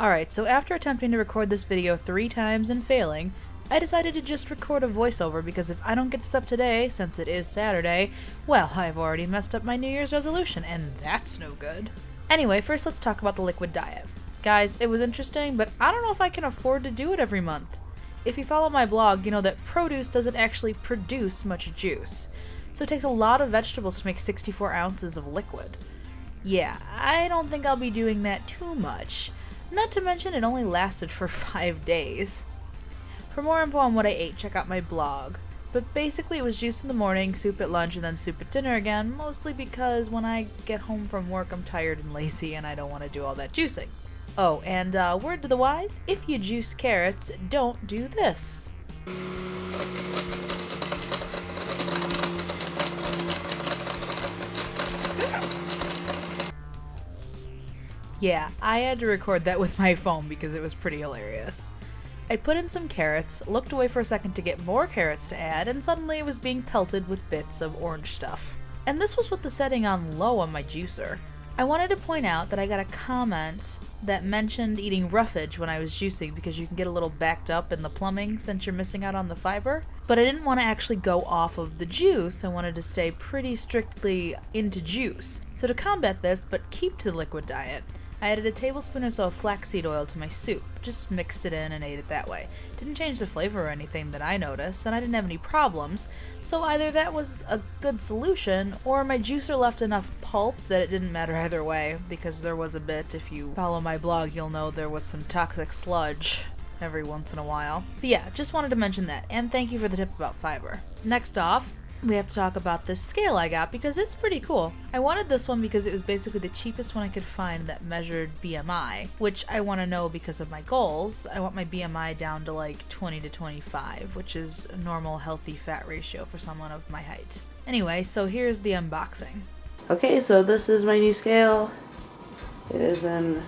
Alright, so after attempting to record this video 3 times and failing, I decided to just record a voiceover because if I don't get stuff today, since it is Saturday, well, I've already messed up my New Year's resolution, and that's no good. Anyway, first let's talk about the liquid diet. Guys, it was interesting, but I don't know if I can afford to do it every month. If you follow my blog, you know that produce doesn't actually produce much juice, so it takes a lot of vegetables to make 64 ounces of liquid. Yeah, I don't think I'll be doing that too much. Not to mention it only lasted for 5 days. For more info on what I ate, check out my blog. But basically it was juice in the morning, soup at lunch, and then soup at dinner again, mostly because when I get home from work I'm tired and lazy and I don't want to do all that juicing. Oh, and word to the wise, if you juice carrots, don't do this. Yeah, I had to record that with my phone because it was pretty hilarious. I put in some carrots, looked away for a second to get more carrots to add, and suddenly it was being pelted with bits of orange stuff. And this was with the setting on low on my juicer. I wanted to point out that I got a comment that mentioned eating roughage when I was juicing because you can get a little backed up in the plumbing since you're missing out on the fiber. But I didn't want to actually go off of the juice, I wanted to stay pretty strictly into juice. So to combat this, but keep to the liquid diet, I added a tablespoon or so of flaxseed oil to my soup, just mixed it in and ate it that way. Didn't change the flavor or anything that I noticed, and I didn't have any problems, so either that was a good solution, or my juicer left enough pulp that it didn't matter either way, because there was a bit, if you follow my blog you'll know there was some toxic sludge every once in a while. But yeah, just wanted to mention that, and thank you for the tip about fiber. Next off, we have to talk about this scale I got because it's pretty cool. I wanted this one because it was basically the cheapest one I could find that measured BMI, which I want to know because of my goals. I want my BMI down to like 20 to 25, which is a normal healthy fat ratio for someone of my height. Anyway, so here's the unboxing. Okay, so this is my new scale. It is an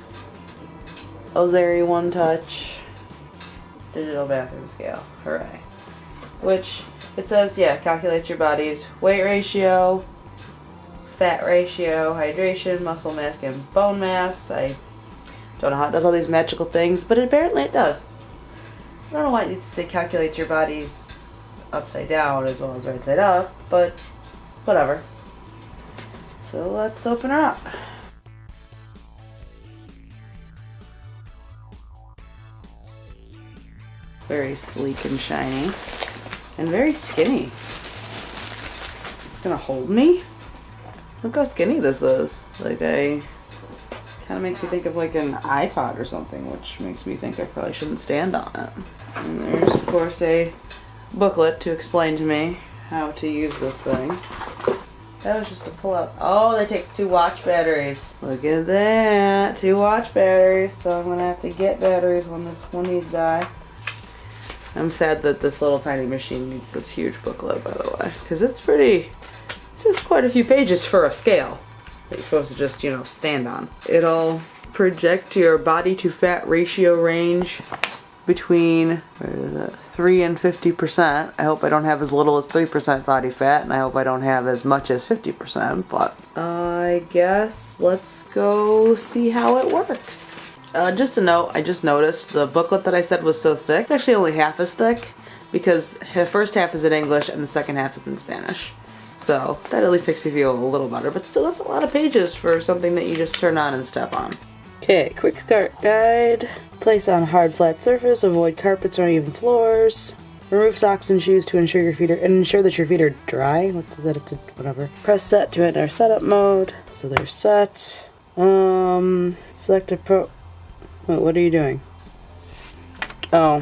Ozeri One Touch digital bathroom scale. Hooray. Which it says, yeah, calculates your body's weight ratio, fat ratio, hydration, muscle mass, and bone mass. I don't know how it does all these magical things, but apparently it does. I don't know why it needs to say calculate your body's upside down as well as right side up, but whatever. So let's open her up. Very sleek and shiny. And very skinny. It's gonna hold me? Look how skinny this is. Like kind of makes me think of like an iPod or something, which makes me think I probably shouldn't stand on it. And there's of course a booklet to explain to me how to use this thing. That was just a pull out. Oh, that takes 2 watch batteries. Look at that, 2 watch batteries. So I'm gonna have to get batteries when these die. I'm sad that this little tiny machine needs this huge booklet, by the way, because it's just quite a few pages for a scale that you're supposed to just, you know, stand on. It'll project your body to fat ratio range between 3 and 50%. I hope I don't have as little as 3% body fat, and I hope I don't have as much as 50%, but I guess let's go see how it works. Just a note, I just noticed the booklet that I said was so thick. It's actually only half as thick because the first half is in English and the second half is in Spanish. So that at least makes you feel a little better, but still that's a lot of pages for something that you just turn on and step on. Okay, quick start guide. Place on hard flat surface, avoid carpets or uneven floors. Remove socks and shoes to ensure that your feet are dry. What does that have to, whatever. Press set to enter setup mode. So they're set. Select a Wait, what are you doing? Oh,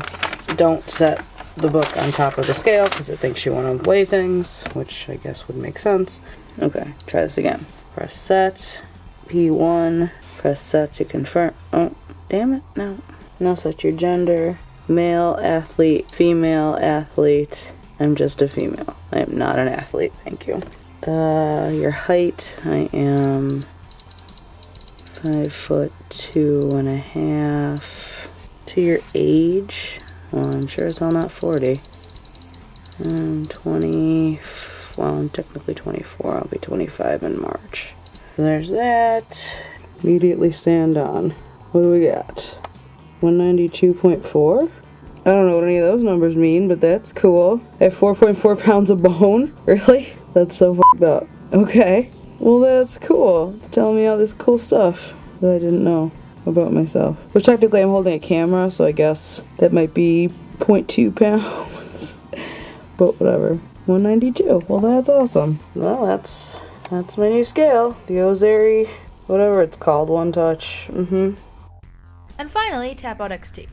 don't set the book on top of the scale because it thinks you want to weigh things, which I guess would make sense. Okay, try this again. Press set, P1, press set to confirm. Oh, damn it, no. Now set your gender, male athlete, female athlete. I'm just a female. I am not an athlete, thank you. Your height, I am 5'2.5". To your age, well, I'm sure it's all not 40. I'm 20. Well, I'm technically 24. I'll be 25 in March. So there's that. Immediately stand on. What do we got? 192.4? I don't know what any of those numbers mean, but that's cool. I have 4.4 pounds of bone? Really? That's so fucked up. Okay. Well, that's cool. It's telling me all this cool stuff that I didn't know about myself. Which technically I'm holding a camera, so I guess that might be 0.2 pounds. But whatever. 192. Well, that's awesome. Well, that's my new scale. The Ozeri, whatever it's called, One Touch. And finally, TapOut XT.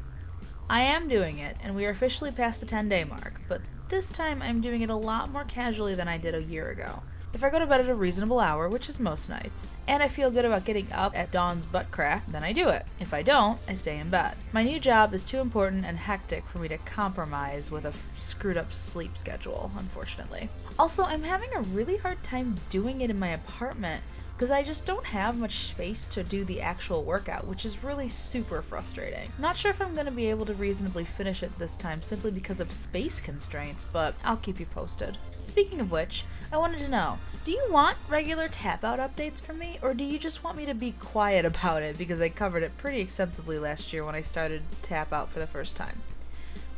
I am doing it, and we are officially past the 10-day mark, but this time I'm doing it a lot more casually than I did a year ago. If I go to bed at a reasonable hour, which is most nights, and I feel good about getting up at dawn's butt crack, then I do it. If I don't, I stay in bed. My new job is too important and hectic for me to compromise with a screwed up sleep schedule, unfortunately. Also, I'm having a really hard time doing it in my apartment because I just don't have much space to do the actual workout, which is really super frustrating. Not sure if I'm going to be able to reasonably finish it this time simply because of space constraints, but I'll keep you posted. Speaking of which, I wanted to know, do you want regular TapOut updates from me, or do you just want me to be quiet about it because I covered it pretty extensively last year when I started TapOut for the first time?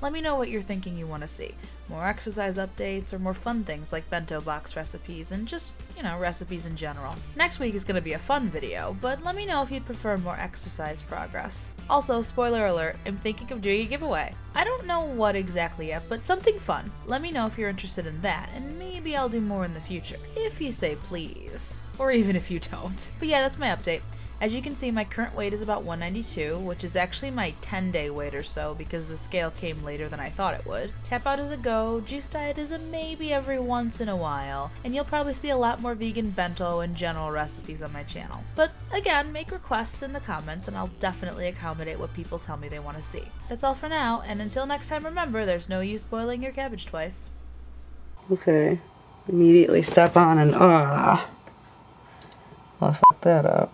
Let me know what you're thinking you want to see. More exercise updates or more fun things like bento box recipes and just, recipes in general. Next week is going to be a fun video, but let me know if you'd prefer more exercise progress. Also, spoiler alert, I'm thinking of doing a giveaway. I don't know what exactly yet, but something fun. Let me know if you're interested in that, and maybe I'll do more in the future. If you say please. Or even if you don't. But yeah, that's my update. As you can see, my current weight is about 192, which is actually my 10-day weight or so because the scale came later than I thought it would. TapOut is a go, juice diet is a maybe every once in a while, and you'll probably see a lot more vegan bento and general recipes on my channel. But again, make requests in the comments and I'll definitely accommodate what people tell me they want to see. That's all for now, and until next time, remember, there's no use boiling your cabbage twice. Okay. Immediately step on and, I'll fuck that up.